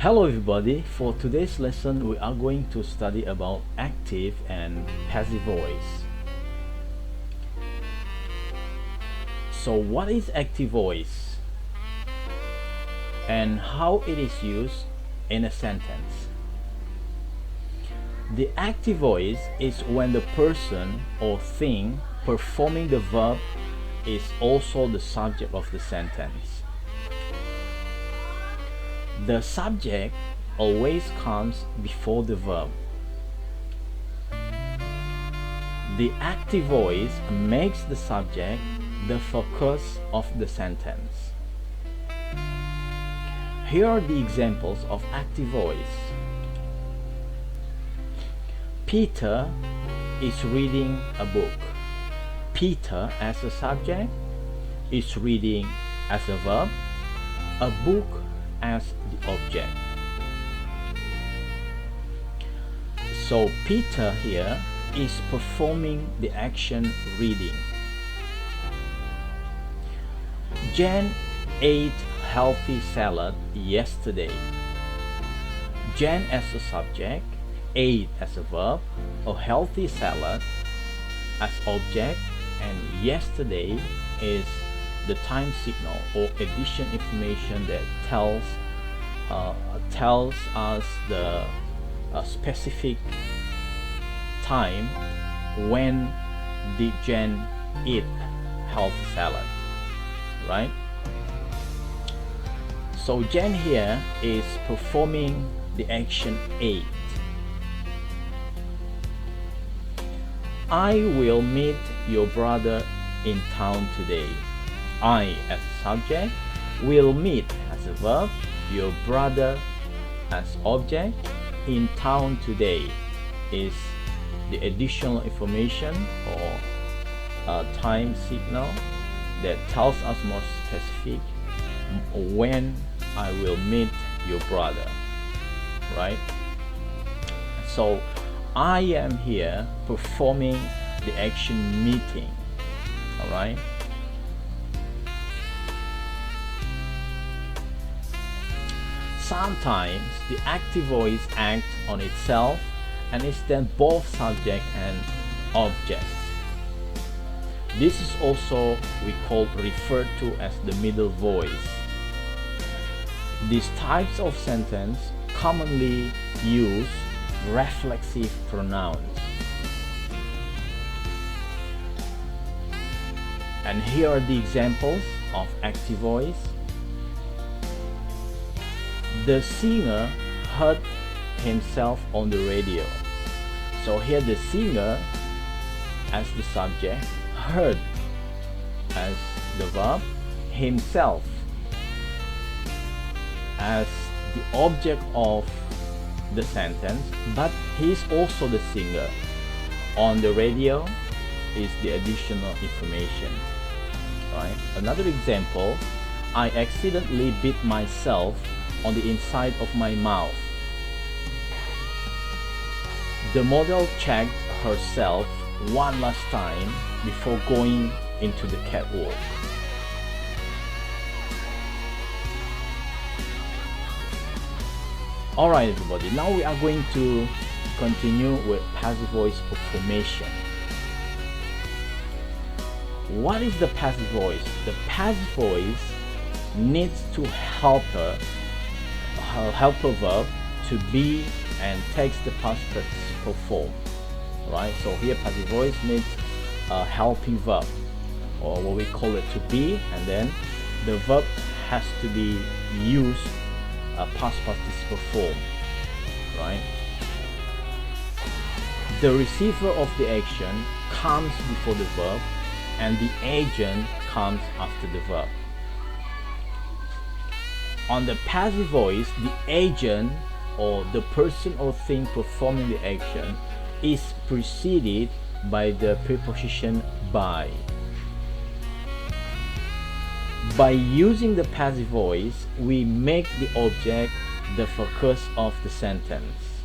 Hello everybody, for today's lesson we are going to study about active and passive voice. So what is active voice and how it is used in a sentence? The active voice is when the person or thing performing the verb is also the subject of the sentence. The subject always comes before the verb. The active voice makes the subject the focus of the sentence. Here are the examples of active voice. Peter is reading a book. Peter as a subject is reading as a verb, a book as the object. So Peter here is performing the action reading. Jen ate healthy salad yesterday. Jen as a subject, ate as a verb, a healthy salad as object, and yesterday is the time signal or addition information that tells us the specific time when did Jen eat healthy salad, right? So Jen here is performing the action ate. I will meet your brother in town today. I as a subject, will meet as a verb, your brother as object, in town today is the additional information or time signal that tells us more specific when I will meet your brother, right? So I am here performing the action meeting, all right? Sometimes the active voice acts on itself and is then both subject and object. This is also referred to as the middle voice. These types of sentence commonly use reflexive pronouns. And here are the examples of active voice. The singer heard himself on the radio. So here the singer as the subject, heard as the verb, himself as the object of the sentence, but he's also the singer. On the radio is the additional information, right? Another example, I accidentally bit myself on the inside of my mouth. The model checked herself one last time before going into the catwalk. Alright everybody, now we are going to continue with passive voice formation. What is the passive voice? The passive voice needs to help a verb to be and takes the past participle form, right? So here passive voice needs a helping verb, or what we call it to be, and then the verb has to be used a past participle form, right? The receiver of the action comes before the verb and the agent comes after the verb. On the passive voice, the agent or the person or thing performing the action is preceded by the preposition by. By using the passive voice, we make the object the focus of the sentence.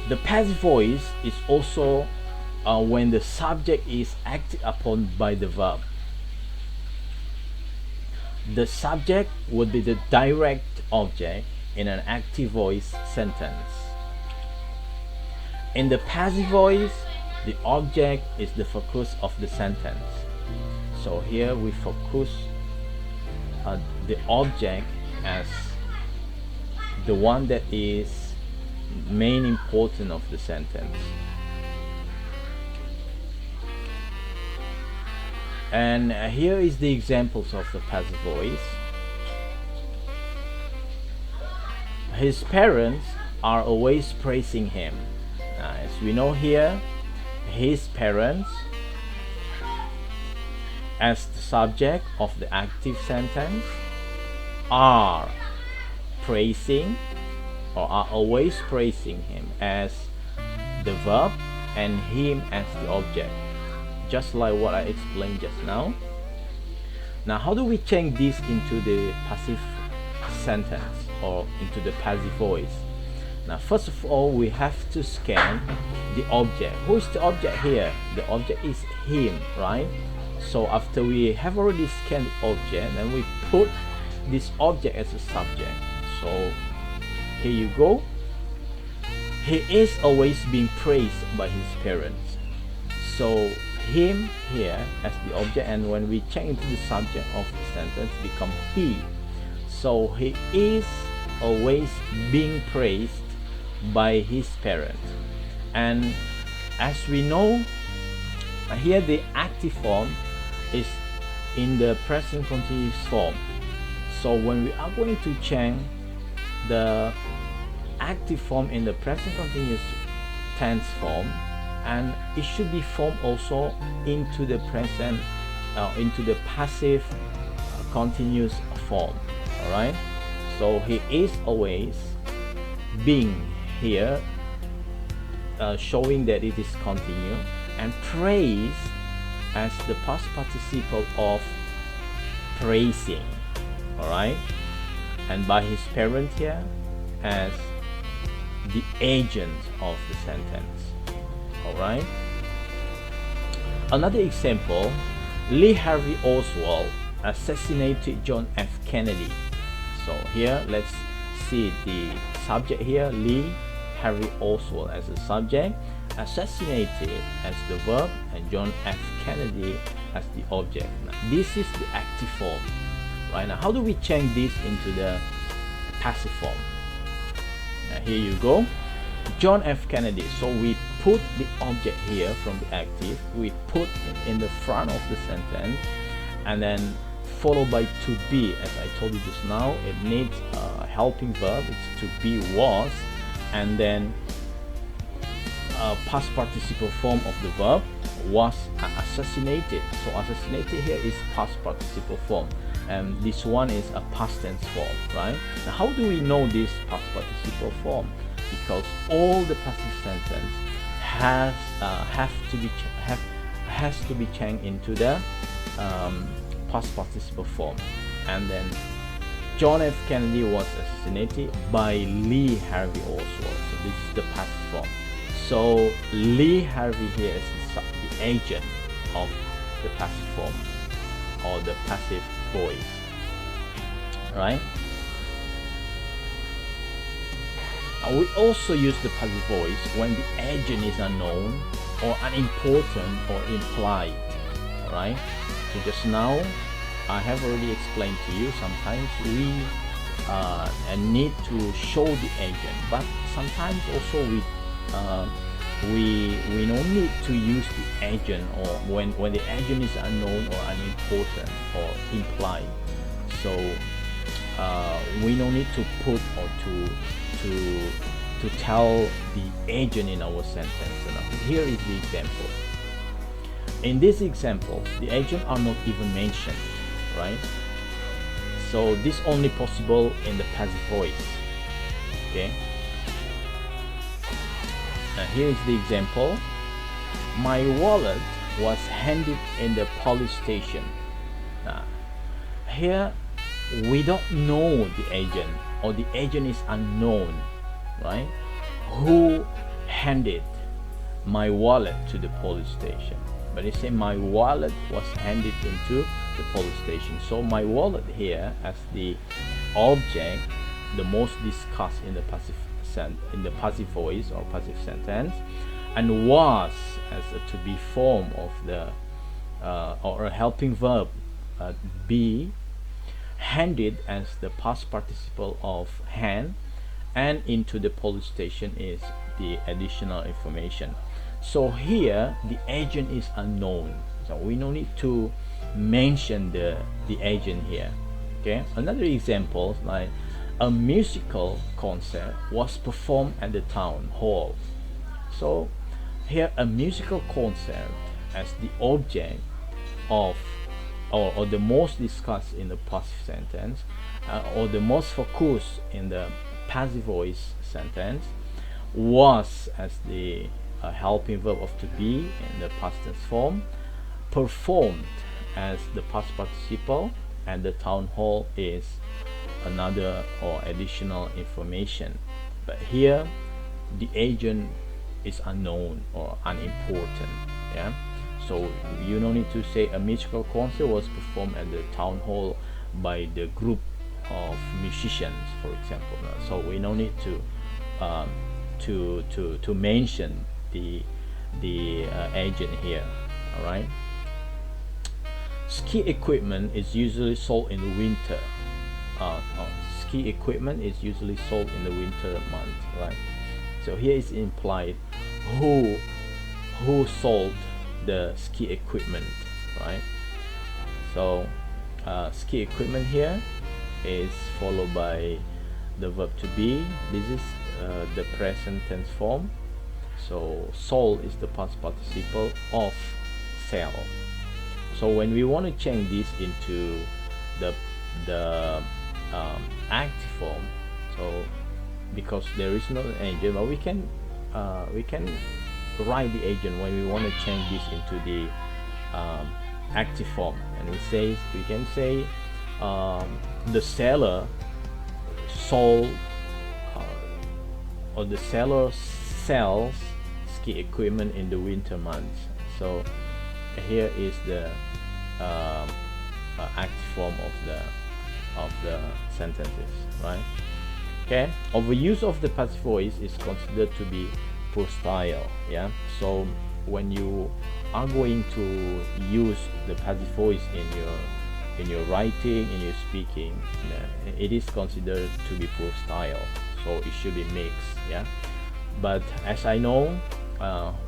The passive voice is also when the subject is acted upon by the verb. The subject would be the direct object in an active voice sentence. In the passive voice, the object is the focus of the sentence. So here we focus the object as the one that is main important of the sentence. And here is the examples of the passive voice. His parents are always praising him. As we know here, his parents as the subject of the active sentence are praising or are always praising him as the verb and him as the object, just like what I explained just now. Now, how do we change this into the passive sentence or into the passive voice? Now, first of all, we have to scan the object. Who is the object here? The object is him, right? So after we have already scanned the object, then we put this object as a subject. So here you go. He is always being praised by his parents. So him here as the object, and when we change into the subject of the sentence, become he. So he is always being praised by his parents. And as we know, here the active form is in the present continuous form. So when we are going to change the active form in the present continuous tense form, and it should be formed also into the present into the passive continuous form. All right, so he is always being here, showing that it is continuous, and praise as the past participle of praising. All right, and by his parent here as the agent of the sentence. All right, another example: Lee Harvey Oswald assassinated John F. Kennedy. So here let's see the subject here, Lee Harvey Oswald as the subject, assassinated as the verb, and John F. Kennedy as the object. Now, this is the active form. Right, now how do we change this into the passive form? Now, here you go, John F. Kennedy. So we put the object here from the active, we put it in the front of the sentence, and then followed by to be. As I told you just now, it needs a helping verb. It's to be was, and then past participle form of the verb was assassinated. So assassinated here is past participle form, and this one is a past tense form, right? Now how do we know this past participle form? Because all the passive sentence has to be changed into the past participle form. And then John F. Kennedy was assassinated by Lee Harvey Oswald. So this is the passive form. So Lee Harvey here is the agent of the passive form or the passive voice, right? Now we also use the passive voice when the agent is unknown or unimportant or implied. All right. So just now I have already explained to you. Sometimes we need to show the agent, but sometimes also we don't need to use the agent, or when the agent is unknown or unimportant or implied. So we don't need to put or to tell the agent in our sentence. Here is the example. In this example, the agent are not even mentioned, right? So this only possible in the passive voice. Okay. Now here is the example. My wallet was handed in the police station. Now, here we don't know the agent, or the agent is unknown, right? Who handed my wallet to the police station? but it say my wallet was handed into the police station. So my wallet here as the object, the most discussed in the passive voice or passive sentence, and was as a to be form of the or a helping verb, be, handed as the past participle of hand, and into the police station is the additional information. So here the agent is unknown, so we no need to mention the agent here. Okay, another example, like a musical concert was performed at the town hall. So here a musical concert as the object of or the most discussed in the passive sentence, or the most focused in the passive voice sentence, was as the helping verb of to be in the past tense form, performed as the past participle, and the town hall is another or additional information. But here the agent is unknown or unimportant. Yeah, so you don't need to say a musical concert was performed at the town hall by the group of musicians, for example. So we don't need to mention the agent here. All right. Ski equipment is usually sold in the winter. Ski equipment is usually sold in the winter month, right? So here is implied who sold the ski equipment, right? So ski equipment here is followed by the verb to be. This is the present tense form. So sold is the past participle of sell. So when we want to change this into the active form, so because there is no agent, but we can write the agent when we want to change this into the active form, and we can say the seller sold or the seller sells ski equipment in the winter months. So here is the active form of the sentences, right? Okay, overuse of the passive voice is considered to be poor style. Yeah, so when you are going to use the passive voice in your writing, in your speaking, it is considered to be poor style, so it should be mixed. Yeah, but as I know,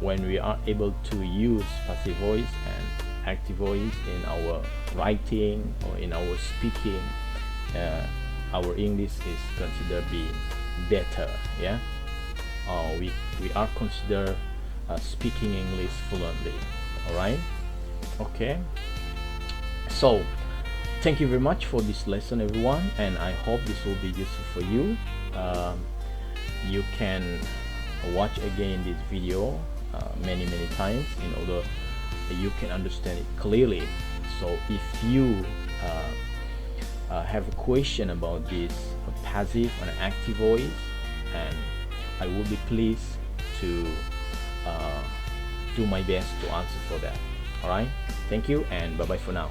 when we are able to use passive voice and active voice in our writing or in our speaking, our English is considered being better. Yeah, we are considered speaking English fluently. All right. Okay, so thank you very much for this lesson, everyone, and I hope this will be useful for you. You can watch again this video many times in order you can understand it clearly. So if you have a question about this passive and active voice, and I will be pleased to do my best to answer for that. All right, thank you, and bye bye for now.